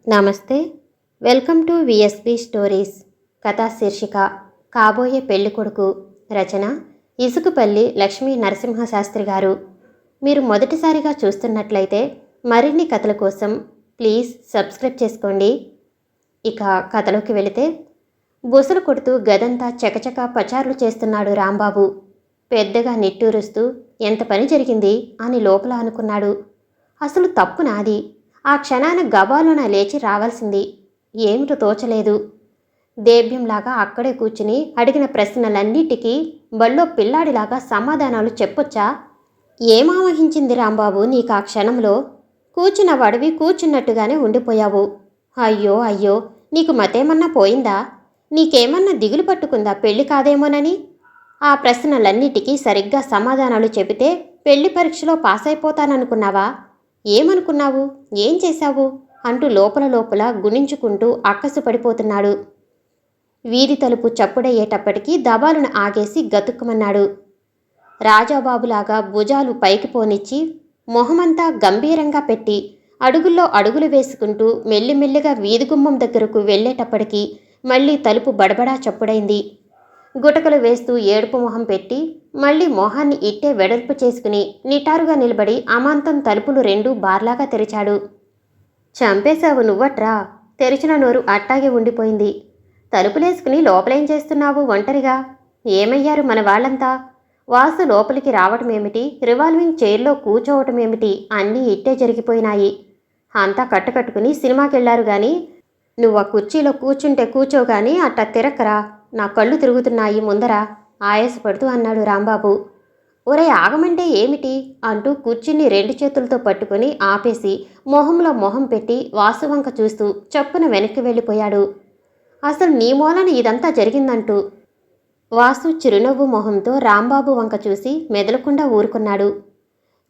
నమస్తే. Welcome to VSB stories. కథా శీర్షిక కాబోయే పెళ్ళికొడుకు. రచన ఇసుకపల్లి లక్ష్మీ నరసింహశాస్త్రి గారు. మీరు మొదటిసారిగా చూస్తున్నట్లయితే మరిన్ని కథల కోసం ప్లీజ్ సబ్స్క్రైబ్ చేసుకోండి. ఇక కథలోకి వెళితే, బుసలు కొడుతూ గదంతా చకచక పచారులు చేస్తున్నాడు రాంబాబు. పెద్దగా నిట్టూరుస్తూ ఎంత పని జరిగింది అని లోపల అనుకున్నాడు. అసలు తప్పు నాది. ఆ క్షణాన గబాలున లేచి రావాల్సింది. ఏమిటో తోచలేదు. దేభ్యంలాగా అక్కడే కూర్చుని అడిగిన ప్రశ్నలన్నిటికీ బళ్ళో పిల్లాడిలాగా సమాధానాలు చెప్పొచ్చా? ఏమావహించింది రాంబాబు నీకు ఆ క్షణంలో? కూర్చున్న వడివి కూర్చున్నట్టుగానే ఉండిపోయావు. అయ్యో అయ్యో, నీకు మతేమన్నా పోయిందా? నీకేమన్నా దిగులు పట్టుకుందా పెళ్లి కాదేమోనని? ఆ ప్రశ్నలన్నిటికీ సరిగ్గా సమాధానాలు చెబితే పెళ్లి పరీక్షలో పాస్ అయిపోతాననుకున్నావా? ఏమనుకున్నావు? ఏం చేశావు? అంటూ లోపల లోపల గుణించుకుంటూ అక్కసు పడిపోతున్నాడు. వీధి తలుపు చప్పుడయ్యేటప్పటికీ దబాలున ఆగేసి గతుక్కుమన్నాడు. రాజాబాబులాగా భుజాలు పైకి పోనిచ్చి మొహమంతా గంభీరంగా పెట్టి అడుగుల్లో అడుగులు వేసుకుంటూ మెల్లిమెల్లిగా వీధిగుమ్మం దగ్గరకు వెళ్ళేటప్పటికీ మళ్ళీ తలుపు బడబడా చప్పుడైంది. గుటకలు వేస్తూ ఏడుపు మొహం పెట్టి మళ్ళీ మొహాన్ని ఇట్టే వెడల్పు చేసుకుని నిటారుగా నిలబడి అమాంతం తలుపులు రెండూ బార్లాగా తెరిచాడు. చంపేశావు నువ్వట్రా? తెరిచిన నోరు అట్టాగే ఉండిపోయింది. తలుపులేసుకుని లోపలేం చేస్తున్నావు ఒంటరిగా? ఏమయ్యారు మన వాళ్ళంతా? వాసు లోపలికి రావటమేమిటి, రివాల్వింగ్ చైర్లో కూర్చోవటమేమిటి, అన్నీ ఇట్టే జరిగిపోయినాయి. అంతా కట్టుకట్టుకుని సినిమాకెళ్లారు గాని నువ్వు ఆ కుర్చీలో కూర్చుంటే కూర్చోగాని అట్టా తిరక్కరా. నా కళ్ళు తిరుగుతున్నాయి ముందర ఆయాసపడుతూ అన్నాడు రాంబాబు. ఒరే ఆగమంటే ఏమిటి అంటూ కుర్చీని రెండు చేతులతో పట్టుకుని ఆపేసి మొహంలో మొహం పెట్టి వాసు వంక చూస్తూ చప్పున వెనక్కి వెళ్ళిపోయాడు. అసలు నీ మూలన ఇదంతా జరిగిందంటూ. వాసు చిరునవ్వు మొహంతో రాంబాబు వంక చూసి మెదలకుండా ఊరుకున్నాడు.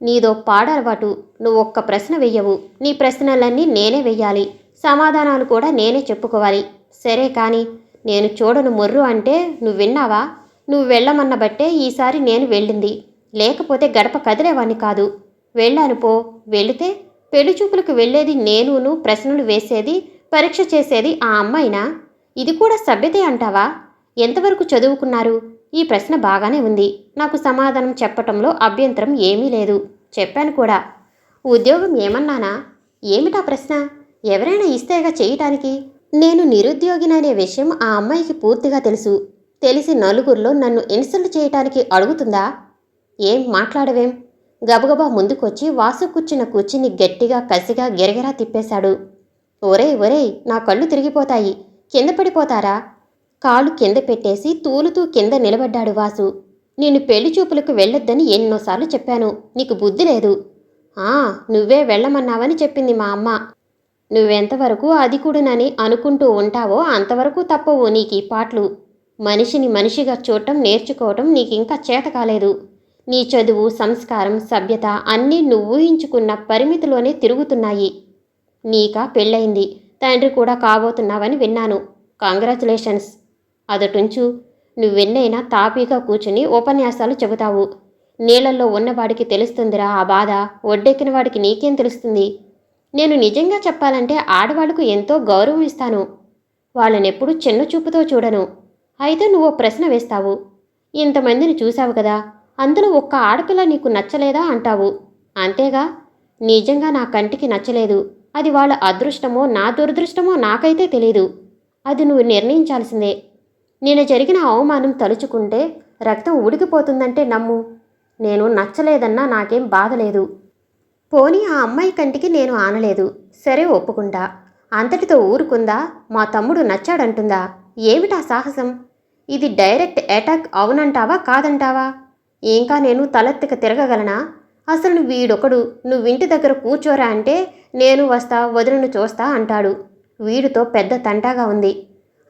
నీదో పాడలవాటు. నువ్వొక్క ప్రశ్న వెయ్యవు. నీ ప్రశ్నలన్నీ నేనే వెయ్యాలి. సమాధానాలు కూడా నేనే చెప్పుకోవాలి. సరే కానీ నేను చూడను మొర్రు అంటే నువ్వు విన్నావా? నువ్వు వెళ్ళమన్న బట్టే ఈసారి నేను వెళ్ళింది. లేకపోతే గడప కదిలేవాణ్ణి కాదు. వెళ్ళాను పో. వెళితే పెళ్లి చూపులకు వెళ్ళేది నేనును, ప్రశ్నలు వేసేది, పరీక్ష చేసేది ఆ అమ్మాయినా? ఇది కూడా సభ్యతే అంటావా? ఎంతవరకు చదువుకున్నారు? ఈ ప్రశ్న బాగానే ఉంది. నాకు సమాధానం చెప్పటంలో అభ్యంతరం ఏమీ లేదు. చెప్పాను కూడా. ఉద్యోగం ఏమన్నానా? ఏమిటా ప్రశ్న? ఎవరైనా ఇస్తేగా చేయటానికి. నేను నిరుద్యోగిననే విషయం ఆ అమ్మాయికి పూర్తిగా తెలుసు. తెలిసి నలుగురిలో నన్ను ఇన్సల్ట్ చేయటానికి అడుగుతుందా? ఏం మాట్లాడవేం? గబగబా ముందుకొచ్చి వాసు కూర్చున్న కుర్చీని గట్టిగా కసిగా గిరగిరా తిప్పేశాడు. ఒరేయ్ ఒరేయ్, నా కళ్ళు తిరిగిపోతాయి. కింద పడిపోతారా? కాళ్ళు కింద పెట్టేసి తూలుతూ కింద నిలబడ్డాడు వాసు. నేను పెళ్లి చూపులకు వెళ్ళొద్దని ఎన్నోసార్లు చెప్పాను. నీకు బుద్ధి లేదు. నువ్వే వెళ్ళమన్నావని చెప్పింది మా అమ్మ. నువ్వెంతవరకు అధికుడునని అనుకుంటూ ఉంటావో అంతవరకు తప్పవు నీకీ పాటలు. మనిషిని మనిషిగా చూడటం నేర్చుకోవటం నీకింకా చేత కాలేదు. నీ చదువు, సంస్కారం, సభ్యత అన్నీ నువ్వు ఊహించుకున్న పరిమితిలోనే తిరుగుతున్నాయి. నీకా పెళ్ళయింది. తండ్రి కూడా కాబోతున్నావని విన్నాను. కంగ్రాచులేషన్స్. అదటుంచు. నువ్వెన్నైనా తాపీగా కూర్చుని ఉపన్యాసాలు చెబుతావు. నీళ్ళల్లో ఉన్నవాడికి తెలుస్తుందిరా ఆ బాధ. ఒడ్డెక్కిన వాడికి నీకేం తెలుస్తుంది? నేను నిజంగా చెప్పాలంటే ఆడవాళ్లకు ఎంతో గౌరవం ఇస్తాను. వాళ్ళనెప్పుడూ చిన్న చూపుతో చూడను. అయితే నువ్వో ప్రశ్న వేస్తావు. ఇంతమందిని చూశావు కదా, అందులో ఒక్క ఆడపిల్ల నీకు నచ్చలేదా అంటావు. అంతేగా? నిజంగా నా కంటికి నచ్చలేదు. అది వాళ్ళ అదృష్టమో నా దురదృష్టమో నాకైతే తెలీదు. అది నువ్వు నిర్ణయించాల్సిందే. నిన్న జరిగిన అవమానం తలుచుకుంటే రక్తం ఉడికిపోతుందంటే నమ్ము. నేను నచ్చలేదన్నా నాకేం బాధలేదు. పోనీ ఆ అమ్మాయి కంటికి నేను ఆనలేదు. సరే ఒప్పుకుంటా. అంతటితో ఊరుకుందా? మా తమ్ముడు నచ్చాడంటుందా? ఏమిటా సాహసం? ఇది డైరెక్ట్ అటాక్ అవునంటావా కాదంటావా? ఇంకా నేను తలెత్తక తిరగగలనా? అసలు వీడొకడు నువ్వింటి దగ్గర కూర్చోరా అంటే నేను వస్తా, వదిలిని చూస్తా అంటాడు. వీడితో పెద్ద తంటాగా ఉంది.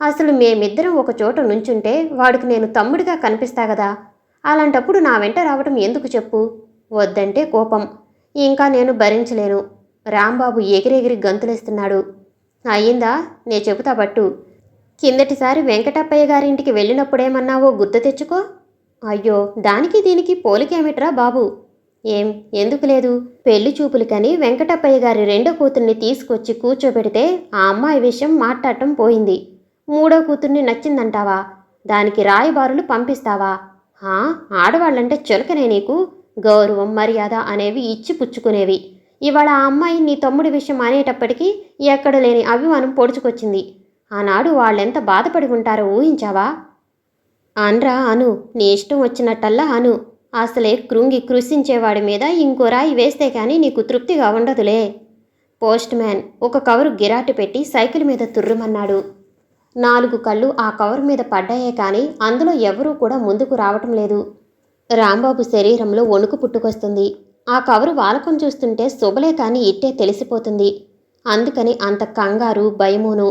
అసలు మేమిద్దరం ఒక చోట నుంచుంటే వాడికి నేను తమ్ముడిగా కనిపిస్తా కదా. అలాంటప్పుడు నా వెంట రావటం ఎందుకు చెప్పు? వద్దంటే కోపం. ఇంకా నేను భరించలేను. రాంబాబు ఎగిరెగిరి గంతులేస్తున్నాడు. అయ్యిందా? నే చెబుతా పట్టు. కిందటిసారి వెంకటప్పయ్య గారింటికి వెళ్ళినప్పుడేమన్నావో గుర్తు తెచ్చుకో. అయ్యో, దానికి దీనికి పోలికేమిట్రా బాబు? ఏం ఎందుకు లేదు? పెళ్లి చూపులకని వెంకటప్పయ్య గారి రెండో కూతుర్ని తీసుకొచ్చి కూర్చోబెడితే ఆ అమ్మాయి విషయం మాట్లాడటం పోయింది. మూడో కూతుర్ని నచ్చిందంటావా? దానికి రాయబారులు పంపిస్తావా? హా, ఆడవాళ్ళంటే చులకనే నీకు? గౌరవం మర్యాద అనేవి ఇచ్చి పుచ్చుకునేవి. ఇవాళ ఆ అమ్మాయి నీ తమ్ముడి విషయం అనేటప్పటికీ ఎక్కడ లేని అభిమానం పొడుచుకొచ్చింది. ఆనాడు వాళ్ళెంత బాధపడి ఉంటారో ఊహించావా? అనరా అను, నీ ఇష్టం వచ్చినట్టల్లా అను. అసలే కృంగి కృషించేవాడి మీద ఇంకో రాయి వేస్తే కానీ నీకు తృప్తిగా ఉండదులే. పోస్ట్ మ్యాన్ ఒక కవరు గిరాటు పెట్టి సైకిల్ మీద తుర్రుమన్నాడు. 4 కళ్ళు ఆ కవరు మీద పడ్డాయే కానీ అందులో ఎవరూ కూడా ముందుకు రావటం లేదు. రాంబాబు శరీరంలో వణుకు పుట్టుకొస్తుంది. ఆ కవరు వాలకం చూస్తుంటే శుభలే కాని ఇట్టే తెలిసిపోతుంది. అందుకని అంత కంగారు భయమూను.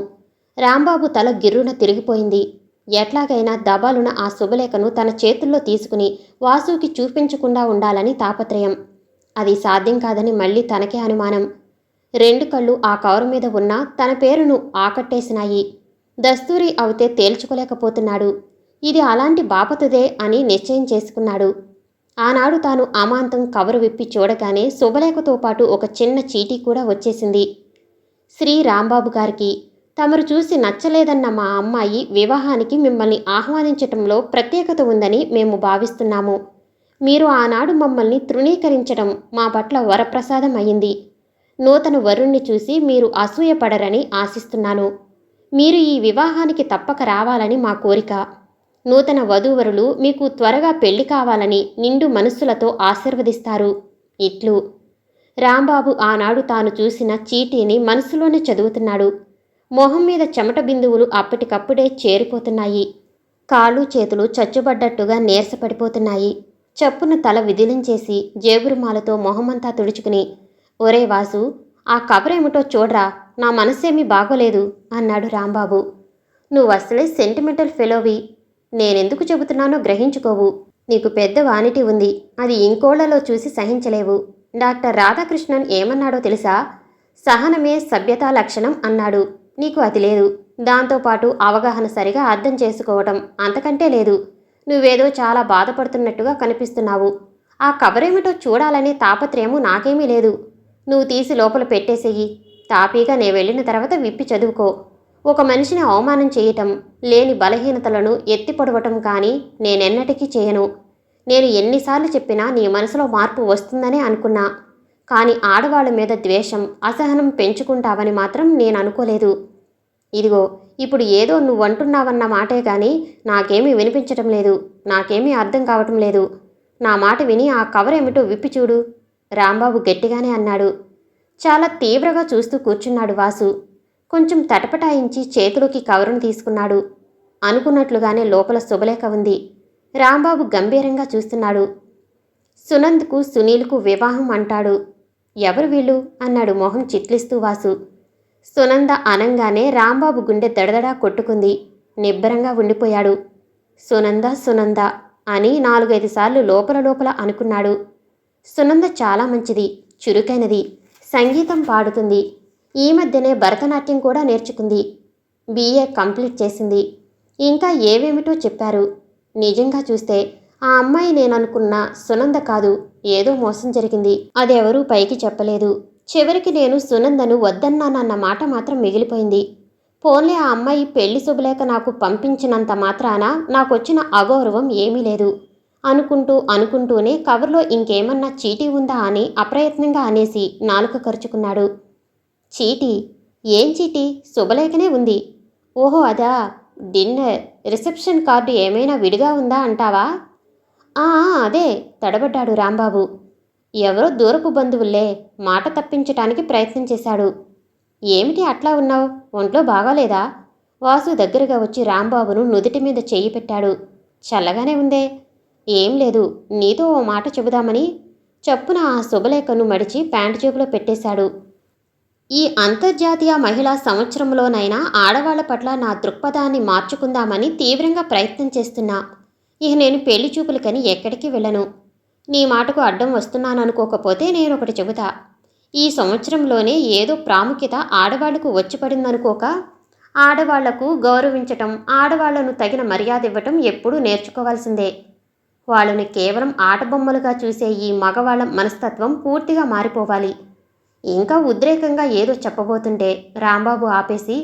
రాంబాబు తల గిర్రున తిరిగిపోయింది. ఎట్లాగైనా దబాలున ఆ శుభలేఖను తన చేతుల్లో తీసుకుని వాసుకి చూపించకుండా ఉండాలని తాపత్రయం. అది సాధ్యం కాదని మళ్ళీ తనకే అనుమానం. 2 కళ్ళు ఆ కవరు మీద ఉన్న తన పేరును ఆకట్టేసినాయి. దస్తూరి అవుతే తేల్చుకోలేకపోతున్నాడు. ఇది అలాంటి బాపతుదే అని నిశ్చయం చేసుకున్నాడు. ఆనాడు తాను అమాంతం కవరు విప్పి చూడగానే శుభలేఖతో పాటు ఒక చిన్న చీటీ కూడా వచ్చేసింది. శ్రీ రాంబాబు గారికి, తమరు చూసి నచ్చలేదన్న మా అమ్మాయి వివాహానికి మిమ్మల్ని ఆహ్వానించటంలో ప్రత్యేకత ఉందని మేము భావిస్తున్నాము. మీరు ఆనాడు మమ్మల్ని తృణీకరించడం మా పట్ల వరప్రసాదం అయింది. నూతన వరుణ్ణి చూసి మీరు అసూయపడరని ఆశిస్తున్నాను. మీరు ఈ వివాహానికి తప్పక రావాలని మా కోరిక. నూతన వధూవరులు మీకు త్వరగా పెళ్లి కావాలని నిండు మనస్సులతో ఆశీర్వదిస్తారు. ఇట్లు. రాంబాబు ఆనాడు తాను చూసిన చీటీని మనసులోనే చదువుతున్నాడు. మొహం మీద చెమట బిందువులు అప్పటికప్పుడే చేరిపోతున్నాయి. కాళ్ళు చేతులు చచ్చుబడ్డట్టుగా నీరసపడిపోతున్నాయి. చప్పున తల విదిలించేసి జేబురుమాలతో మొహమంతా తుడుచుకుని, ఒరే వాసు, ఆ కవరేమిటో చూడ్రా, నా మనస్సేమీ బాగోలేదు అన్నాడు రాంబాబు. నువ్వసలే సెంటిమెంటల్ ఫెలోవి. నేనెందుకు చెబుతున్నానో గ్రహించుకోవు. నీకు పెద్ద వానిటీ ఉంది. అది ఇంకోళ్లలో చూసి సహించలేవు. డాక్టర్ రాధాకృష్ణన్ ఏమన్నాడో తెలుసా? సహనమే సభ్యతా లక్షణం అన్నాడు. నీకు అది లేదు. దాంతోపాటు అవగాహన సరిగా అర్థం చేసుకోవటం అంతకంటే లేదు. నువ్వేదో చాలా బాధపడుతున్నట్టుగా కనిపిస్తున్నావు. ఆ కవరేమిటో చూడాలనే తాపత్రయము నాకేమీ లేదు. నువ్వు తీసి లోపల పెట్టేసేయి. తాపీగా నే వెళ్ళిన తర్వాత విప్పి చదువుకో. ఒక మనిషిని అవమానం చేయటం, లేని బలహీనతలను ఎత్తిపొడవటం కానీ నేనెన్నటికీ చేయను. నేను ఎన్నిసార్లు చెప్పినా నీ మనసులో మార్పు వస్తుందనే అనుకున్నా. కానీ ఆడవాళ్ల మీద ద్వేషం, అసహనం పెంచుకుంటావని మాత్రం నేను అనుకోలేదు. ఇదిగో ఇప్పుడు ఏదో నువ్వంటున్నావన్న మాటే కానీ నాకేమీ వినిపించటం లేదు. నాకేమీ అర్థం కావటం లేదు. నా మాట విని ఆ కవరేమిటో విప్పి చూడు. రాంబాబు గట్టిగానే అన్నాడు. చాలా తీవ్రంగా చూస్తూ కూర్చున్నాడు వాసు. కొంచెం తటపటాయించి చేతిలోకి కవరును తీసుకున్నాడు. అనుకున్నట్లుగానే లోపల శుభలేఖ ఉంది. రాంబాబు గంభీరంగా చూస్తున్నాడు. సునంద్కు సునీల్కు వివాహం అంటాడు. ఎవరు వీళ్ళు అన్నాడు మొహం చిట్లిస్తూ వాసు. సునంద అనంగానే రాంబాబు గుండె దడదడా కొట్టుకుంది. నిబ్బరంగా ఉండిపోయాడు. సునంద సునంద అని 4-5 సార్లు లోపల లోపల అనుకున్నాడు. సునంద చాలా మంచిది, చురుకైనది, సంగీతం పాడుతుంది. ఈ మధ్యనే భరతనాట్యం కూడా నేర్చుకుంది. BA కంప్లీట్ చేసింది. ఇంకా ఏవేమిటో చెప్పారు. నిజంగా చూస్తే ఆ అమ్మాయి నేననుకున్న సునంద కాదు. ఏదో మోసం జరిగింది. అదెవరూ పైకి చెప్పలేదు. చివరికి నేను సునందను వద్దన్నానన్న మాట మాత్రం మిగిలిపోయింది. పోన్లే, ఆ అమ్మాయి పెళ్లి శుభలేఖ నాకు పంపించినంత మాత్రాన నాకొచ్చిన అగౌరవం ఏమీ లేదు అనుకుంటూనే కవర్లో ఇంకేమన్నా చీటీ ఉందా అని అప్రయత్నంగా అనేసి నాలుక ఖర్చుకున్నాడు. చీటీ? ఏం చీటీ? శుభలేఖనే ఉంది. ఓహో అదా. డిన్నర్ రిసెప్షన్ కార్డు ఏమైనా విడిగా ఉందా అంటావా? అదే తడబడ్డాడు రాంబాబు. ఎవరో దూరపు బంధువుల్లే. మాట తప్పించటానికి ప్రయత్నం చేశాడు. ఏమిటి అట్లా ఉన్నావు? ఒంట్లో బాగాలేదా? వాసు దగ్గరగా వచ్చి రాంబాబును నుదిటి మీద చెయ్యి పెట్టాడు. చల్లగానే ఉందే. ఏం లేదు, నీతో ఓ మాట చెబుదామని. చప్పున ఆ శుభలేఖను మడిచి ప్యాంటు జేబులో పెట్టేశాడు. ఈ అంతర్జాతీయ మహిళా సంవత్సరంలోనైనా ఆడవాళ్ల పట్ల నా దృక్పథాన్ని మార్చుకుందామని తీవ్రంగా ప్రయత్నం చేస్తున్నా. ఇక నేను పెళ్లి చూపులకని ఎక్కడికి వెళ్ళను. నీ మాటకు అడ్డం వస్తున్నాననుకోకపోతే నేనొకటి చెబుతా. ఈ సంవత్సరంలోనే ఏదో ప్రాముఖ్యత ఆడవాళ్లకు వచ్చిపడిందనుకోక, ఆడవాళ్లకు గౌరవించటం, ఆడవాళ్లను తగిన మర్యాద ఇవ్వటం ఎప్పుడూ నేర్చుకోవాల్సిందే. వాళ్ళని కేవలం ఆటబొమ్మలుగా చూసే ఈ మగవాళ్ళ మనస్తత్వం పూర్తిగా మారిపోవాలి. ఇంకా ఉద్రేకంగా ఏదో చెప్పబోతుంటే రాంబాబు ఆపేసి,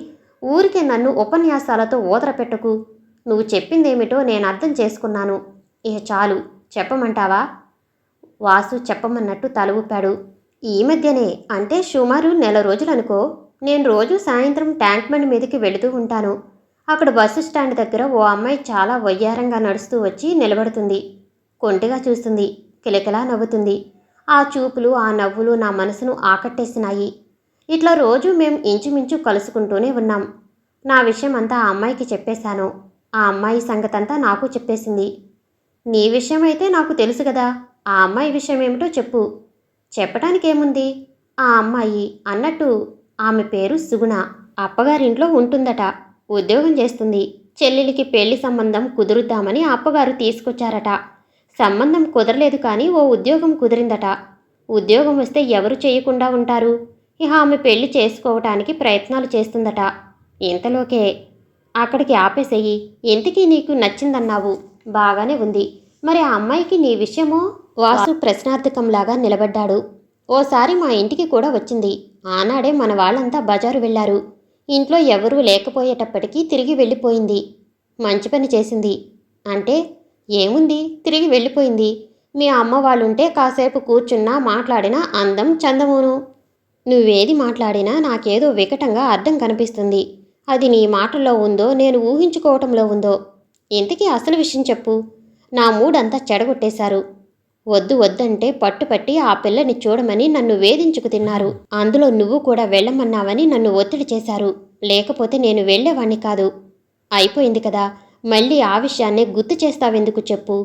ఊరికే నన్ను ఉపన్యాసాలతో ఊదరపెట్టకు. నువ్వు చెప్పిందేమిటో నేను అర్థం చేసుకున్నాను. ఇక చాలు, చెప్పమంటావా? వాసు చెప్పమన్నట్టు తల ఊపాడు. ఈ మధ్యనే, అంటే సుమారు నెల రోజులనుకో, నేను రోజు సాయంత్రం ట్యాంక్ బండ్ మీదకి వెళుతూ ఉంటాను. అక్కడ బస్సు స్టాండ్ దగ్గర ఓ అమ్మాయి చాలా వయ్యారంగా నడుస్తూ వచ్చి నిలబడుతుంది. కొంటిగా చూస్తుంది, కిలకిలా నవ్వుతుంది. ఆ చూపులు, ఆ నవ్వులు నా మనసును ఆకట్టేసినాయి. ఇట్లా రోజు మేం ఇంచుమించు కలుసుకుంటూనే ఉన్నాం. నా విషయం అంతా ఆ అమ్మాయికి చెప్పేశాను. ఆ అమ్మాయి సంగతంతా నాకు చెప్పేసింది. నీ విషయమైతే నాకు తెలుసు కదా, ఆ అమ్మాయి విషయం ఏమిటో చెప్పు. చెప్పటానికేముంది? ఆ అమ్మాయి అన్నట్టు ఆమె పేరు సుగుణ. అప్పగారింట్లో ఉంటుందట, ఉద్యోగం చేస్తుంది. చెల్లెలికి పెళ్లి సంబంధం కుదురుద్దామని అప్పగారు తీసుకొచ్చారట. సంబంధం కుదరలేదు కానీ ఓ ఉద్యోగం కుదిరిందట. ఉద్యోగం వస్తే ఎవరు చేయకుండా ఉంటారు? ఇక ఆమె పెళ్లి చేసుకోవటానికి ప్రయత్నాలు చేస్తుందట. ఇంతలోకే అక్కడికి ఆపేసేయి. ఇంతకీ నీకు నచ్చిందన్నావు, బాగానే ఉంది. మరి ఆ అమ్మాయికి నీ విషయమో? వాసు ప్రశ్నార్థకంలాగా నిలబడ్డాడు. ఓసారి మా ఇంటికి కూడా వచ్చింది. ఆనాడే మన వాళ్ళంతా బజారు వెళ్లారు. ఇంట్లో ఎవరూ లేకపోయేటప్పటికీ తిరిగి వెళ్ళిపోయింది. మంచి పని చేసింది. అంటే ఏముంది, తిరిగి వెళ్ళిపోయింది. మీ అమ్మ వాళ్ళుంటే కాసేపు కూర్చున్నా మాట్లాడినా అందం చందమును. నువ్వేది మాట్లాడినా నాకేదో వికటంగా అర్థం కనిపిస్తుంది. అది నీ మాటల్లో ఉందో నేను ఊహించుకోవటంలో ఉందో. ఇంతకీ అసలు విషయం చెప్పు. నా మూడంతా చెడగొట్టేశారు. వద్దు వద్దంటే పట్టుపట్టి ఆ పిల్లని చూడమని నన్ను వేధించుకు తిన్నారు. అందులో నువ్వు కూడా వెళ్ళమన్నావని నన్ను ఒత్తిడి చేశారు. లేకపోతే నేను వెళ్ళేవాణ్ణి కాదు. అయిపోయింది కదా, మళ్ళీ ఆ విషయాన్నే గుర్తు చేస్తావెందుకు చెప్పు.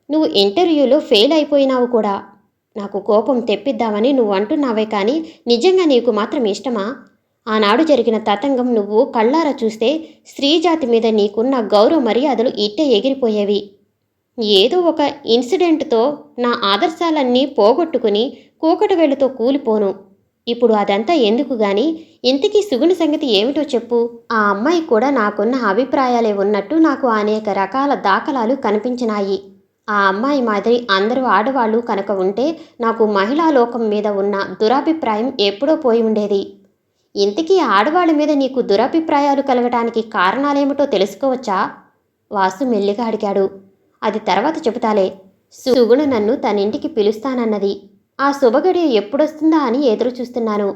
నువ్వు ఇంటర్వ్యూలో ఫెయిల్ అయిపోయినావు కూడా. నాకు కోపం తెప్పిద్దామని నువ్వు అంటున్నావే కానీ నిజంగా నీకు మాత్రం ఇష్టమా? ఆనాడు జరిగిన తతంగం నువ్వు కళ్ళారా చూస్తే స్త్రీజాతి మీద నీకున్న గౌరవ మర్యాదలు ఇట్టే ఎగిరిపోయేవి. ఏదో ఒక ఇన్సిడెంట్తో నా ఆదర్శాలన్నీ పోగొట్టుకుని కూకటవేళ్లతో కూలిపోను. ఇప్పుడు అదంతా ఎందుకు గాని, ఇంతకీ సుగుణ సంగతి ఏమిటో చెప్పు. ఆ అమ్మాయి కూడా నాకున్న అభిప్రాయాలే ఉన్నట్టు నాకు అనేక రకాల దాఖలాలు కనిపించినాయి. ఆ అమ్మాయి మాదిరి అందరూ ఆడవాళ్ళు కనుక ఉంటే నాకు మహిళా లోకం మీద ఉన్న దురభిప్రాయం ఎప్పుడో పోయి ఉండేది. ఇంతకీ ఆడవాళ్ళ మీద నీకు దురభిప్రాయాలు కలగటానికి కారణాలేమిటో తెలుసుకోవచ్చా? వాసు మెల్లిగా అడిగాడు. అది తర్వాత చెబుతాలే. సుగుణ నన్ను తనింటికి పిలుస్తానన్నది. ఆ శుభగడియ ఎప్పుడొస్తుందా అని ఎదురు చూస్తున్నాను.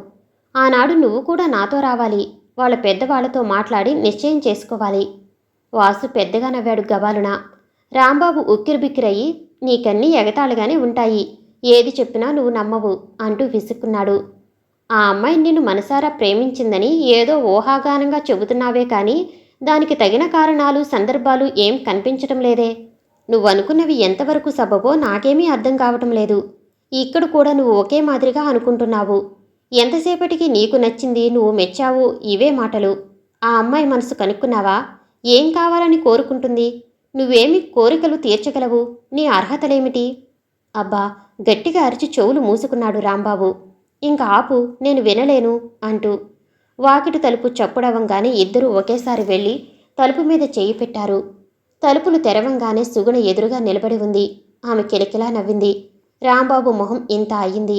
ఆనాడు నువ్వు కూడా నాతో రావాలి. వాళ్ళ పెద్దవాళ్లతో మాట్లాడి నిశ్చయం చేసుకోవాలి. వాసు పెద్దగా నవ్వాడు గబాలున. రాంబాబు ఉక్కిరిబిక్కిరయ్యి, నీకన్నీ ఎగతాళిగానే ఉంటాయి, ఏది చెప్పినా నువ్వు నమ్మవు అంటూ విసుక్కున్నాడు. ఆ అమ్మాయి నిన్ను మనసారా ప్రేమించిందని ఏదో ఊహాగానంగా చెబుతున్నావే కానీ దానికి తగిన కారణాలు, సందర్భాలు ఏం కనిపించటం లేదే. నువ్వనుకున్నవి ఎంతవరకు సబబో నాకేమీ అర్థం కావటం లేదు. ఇక్కడ కూడా నువ్వు ఒకే మాదిరిగా అనుకుంటున్నావు. ఎంతసేపటికి నీకు నచ్చింది, నువ్వు మెచ్చావు, ఇవే మాటలు. ఆ అమ్మాయి మనసు కనుక్కున్నావా? ఏం కావాలని కోరుకుంటుంది? నువ్వేమి కోరికలు తీర్చగలవు? నీ అర్హతలేమిటి? అబ్బా, గట్టిగా అరిచి చెవులు మూసుకున్నాడు రాంబాబు. ఇంక ఆపు, నేను వినలేను అంటూ. వాకిటి తలుపు చప్పుడవంగానే ఇద్దరూ ఒకేసారి వెళ్ళి తలుపు మీద చేయి పెట్టారు. తలుపులు తెరవంగానే సుగుణ ఎదురుగా నిలబడి ఉంది. ఆమె కిలకిలా నవ్వింది. రాంబాబు మొహం ఇంత అయ్యింది.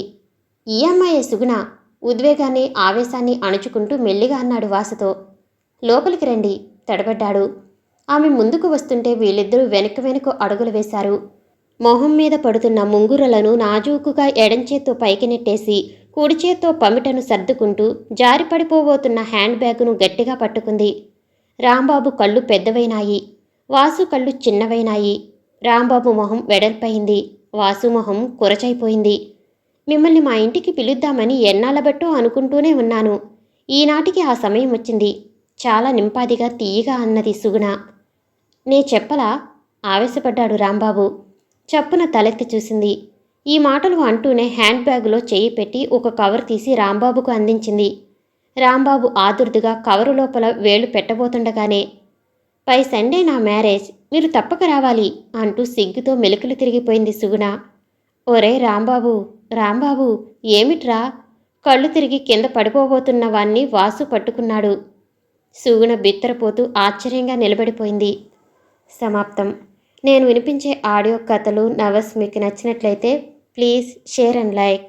ఈ అమ్మాయే సుగుణ. ఉద్వేగాన్ని, ఆవేశాన్ని అణుచుకుంటూ మెల్లిగా అన్నాడు వాసుతో. లోపలికి రండి, తడబడ్డాడు. ఆమె ముందుకు వస్తుంటే వీళ్ళిద్దరూ వెనక్కు వెనుక అడుగులు వేశారు. మొహం మీద పడుతున్న ముంగురలను నాజూకుగా ఎడంచేత్తో పైకి నెట్టేసి కుడిచేత్తో పమిటను సర్దుకుంటూ జారిపడిపోబోతున్న హ్యాండ్ బ్యాగును గట్టిగా పట్టుకుంది. రాంబాబు కళ్ళు పెద్దవైనాయి. వాసు కళ్ళు చిన్నవైనాయి. రాంబాబు మొహం వెడల్పయింది. వాసు మొహం కురచైపోయింది. మిమ్మల్ని మా ఇంటికి పిలుద్దామని ఎన్నాళ్ళబట్టో అనుకుంటూనే ఉన్నాను. ఈనాటికి ఆ సమయం వచ్చింది. చాలా నింపాదిగా తీయగా అన్నది సుగుణ. నే చెప్పలా? ఆవేశపడ్డాడు రాంబాబు. చప్పున తలెత్తి చూసింది. ఈ మాటలు అంటూనే హ్యాండ్ బ్యాగులో చెయ్యి పెట్టి ఒక కవర్ తీసి రాంబాబుకు అందించింది. రాంబాబు ఆదుర్దుగా కవరు లోపల వేలు పెట్టబోతుండగానే, పై సండే నా మ్యారేజ్, మీరు తప్పక రావాలి అంటూ సిగ్గుతో మెలికలు తిరిగిపోయింది సుగుణ. ఒరే రాంబాబు, రాంబాబు, ఏమిట్రా? కళ్ళు తిరిగి కింద పడిపోబోతున్న వాణ్ణి వాసు పట్టుకున్నాడు. సుగుణ బిత్తరపోతూ ఆశ్చర్యంగా నిలబడిపోయింది. సమాప్తం. నేను వినిపించే ఆడియో కథలు నవల్స్ మీకు నచ్చినట్లయితే ప్లీజ్ షేర్ అండ్ లైక్.